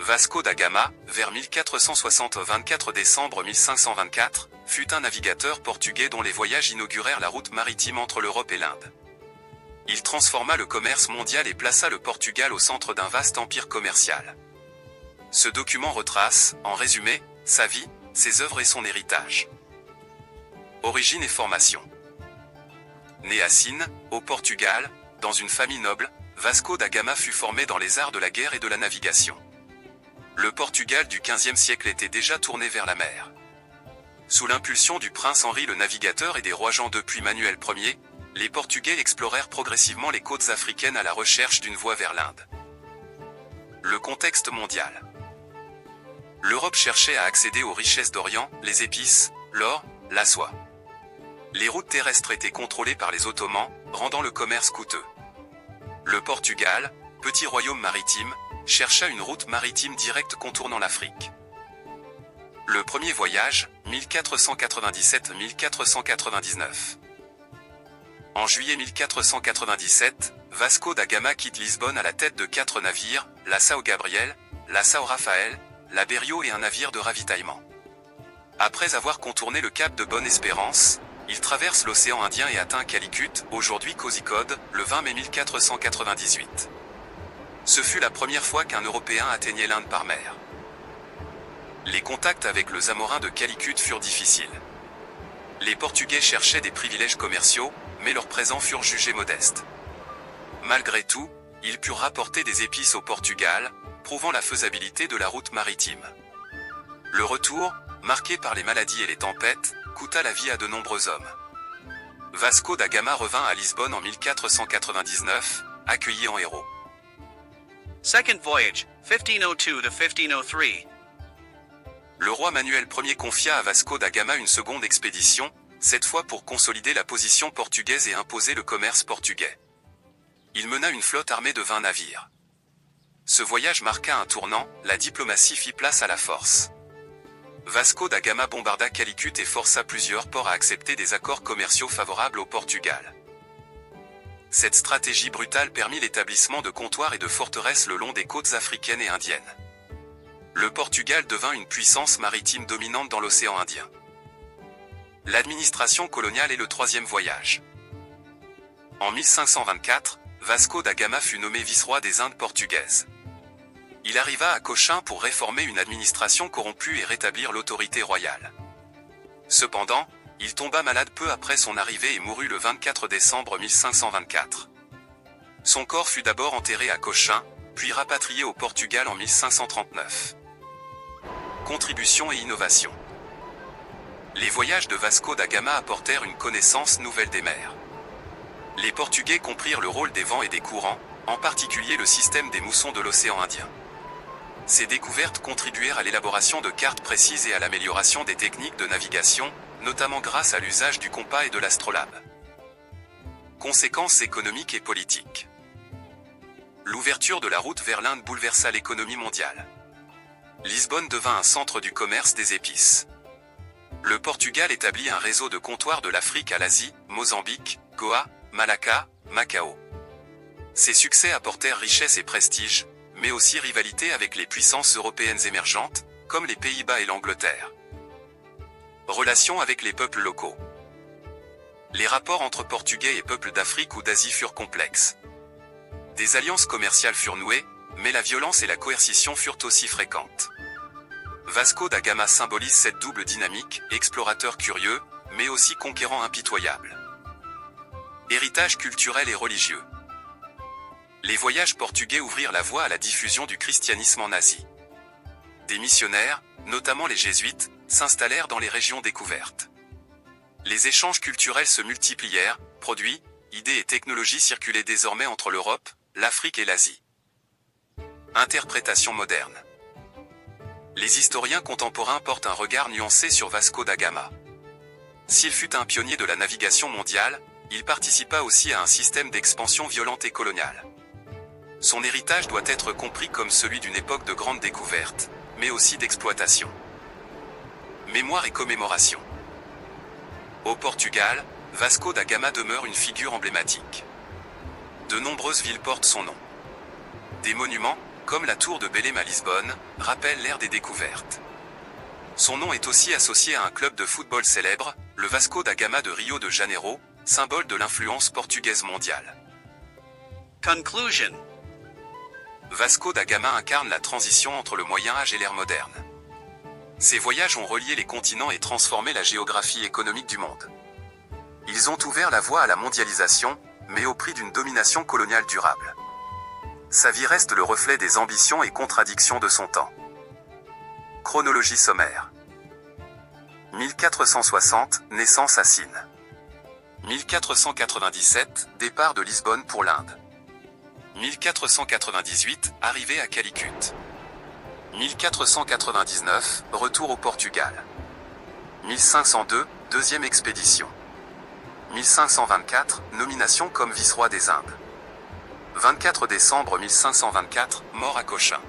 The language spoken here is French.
Vasco da Gama, vers 1460 24 décembre 1524, fut un navigateur portugais dont les voyages inaugurèrent la route maritime entre l'Europe et l'Inde. Il transforma le commerce mondial et plaça le Portugal au centre d'un vaste empire commercial. Ce document retrace, en résumé, sa vie, ses œuvres et son héritage. Origine et formation. Né à Sines, au Portugal, dans une famille noble, Vasco da Gama fut formé dans les arts de la guerre et de la navigation. Le Portugal du XVe siècle était déjà tourné vers la mer. Sous l'impulsion du prince Henri le Navigateur et des rois Jean II puis Manuel Ier, les Portugais explorèrent progressivement les côtes africaines à la recherche d'une voie vers l'Inde. Le contexte mondial. L'Europe cherchait à accéder aux richesses d'Orient, les épices, l'or, la soie. Les routes terrestres étaient contrôlées par les Ottomans, rendant le commerce coûteux. Le Portugal, petit royaume maritime, chercha une route maritime directe contournant l'Afrique. Le premier voyage, 1497-1499. En juillet 1497, Vasco da Gama quitte Lisbonne à la tête de 4 navires, la São Gabriel, la São Rafael, la Berrio et un navire de ravitaillement. Après avoir contourné le cap de Bonne-Espérance, il traverse l'océan Indien et atteint Calicut, aujourd'hui Kozhikode, le 20 mai 1498. Ce fut la première fois qu'un Européen atteignait l'Inde par mer. Les contacts avec le Zamorin de Calicut furent difficiles. Les Portugais cherchaient des privilèges commerciaux, mais leurs présents furent jugés modestes. Malgré tout, ils purent rapporter des épices au Portugal, prouvant la faisabilité de la route maritime. Le retour, marqué par les maladies et les tempêtes, coûta la vie à de nombreux hommes. Vasco da Gama revint à Lisbonne en 1499, accueilli en héros. Second voyage, 1502 to 1503. Le roi Manuel Ier confia à Vasco da Gama une seconde expédition, cette fois pour consolider la position portugaise et imposer le commerce portugais. Il mena une flotte armée de 20 navires. Ce voyage marqua un tournant, la diplomatie fit place à la force. Vasco da Gama bombarda Calicut et força plusieurs ports à accepter des accords commerciaux favorables au Portugal. Cette stratégie brutale permit l'établissement de comptoirs et de forteresses le long des côtes africaines et indiennes. Le Portugal devint une puissance maritime dominante dans l'océan Indien. L'administration coloniale et le troisième voyage. En 1524, Vasco da Gama fut nommé vice-roi des Indes portugaises. Il arriva à Cochin pour réformer une administration corrompue et rétablir l'autorité royale. Cependant, il tomba malade peu après son arrivée et mourut le 24 décembre 1524. Son corps fut d'abord enterré à Cochin, puis rapatrié au Portugal en 1539. Contribution et innovation. Les voyages de Vasco da Gama apportèrent une connaissance nouvelle des mers. Les Portugais comprirent le rôle des vents et des courants, en particulier le système des moussons de l'océan Indien. Ces découvertes contribuèrent à l'élaboration de cartes précises et à l'amélioration des techniques de navigation, notamment grâce à l'usage du compas et de l'astrolabe. Conséquences économiques et politiques. L'ouverture de la route vers l'Inde bouleversa l'économie mondiale. Lisbonne devint un centre du commerce des épices. Le Portugal établit un réseau de comptoirs de l'Afrique à l'Asie, Mozambique, Goa, Malacca, Macao. Ces succès apportèrent richesse et prestige, mais aussi rivalité avec les puissances européennes émergentes, comme les Pays-Bas et l'Angleterre. Relations avec les peuples locaux. Les rapports entre Portugais et peuples d'Afrique ou d'Asie furent complexes. Des alliances commerciales furent nouées, mais la violence et la coercition furent aussi fréquentes. Vasco da Gama symbolise cette double dynamique, explorateur curieux, mais aussi conquérant impitoyable. Héritage culturel et religieux. Les voyages portugais ouvrirent la voie à la diffusion du christianisme en Asie. Des missionnaires, notamment les jésuites, s'installèrent dans les régions découvertes. Les échanges culturels se multiplièrent, produits, idées et technologies circulaient désormais entre l'Europe, l'Afrique et l'Asie. Interprétation moderne. Les historiens contemporains portent un regard nuancé sur Vasco da Gama. S'il fut un pionnier de la navigation mondiale, il participa aussi à un système d'expansion violente et coloniale. Son héritage doit être compris comme celui d'une époque de grande découverte, mais aussi d'exploitation. Mémoire et commémoration. Au Portugal, Vasco da Gama demeure une figure emblématique. De nombreuses villes portent son nom. Des monuments, comme la tour de Belém à Lisbonne, rappelle l'ère des découvertes. Son nom est aussi associé à un club de football célèbre, le Vasco da Gama de Rio de Janeiro, symbole de l'influence portugaise mondiale. Conclusion. Vasco da Gama incarne la transition entre le Moyen-Âge et l'ère moderne. Ses voyages ont relié les continents et transformé la géographie économique du monde. Ils ont ouvert la voie à la mondialisation, mais au prix d'une domination coloniale durable. Sa vie reste le reflet des ambitions et contradictions de son temps. Chronologie sommaire. 1460, naissance à Sine. 1497, départ de Lisbonne pour l'Inde. 1498, arrivée à Calicut. 1499, retour au Portugal. 1502, deuxième expédition. 1524, nomination comme vice-roi des Indes. 24 décembre 1524, mort à Cochin.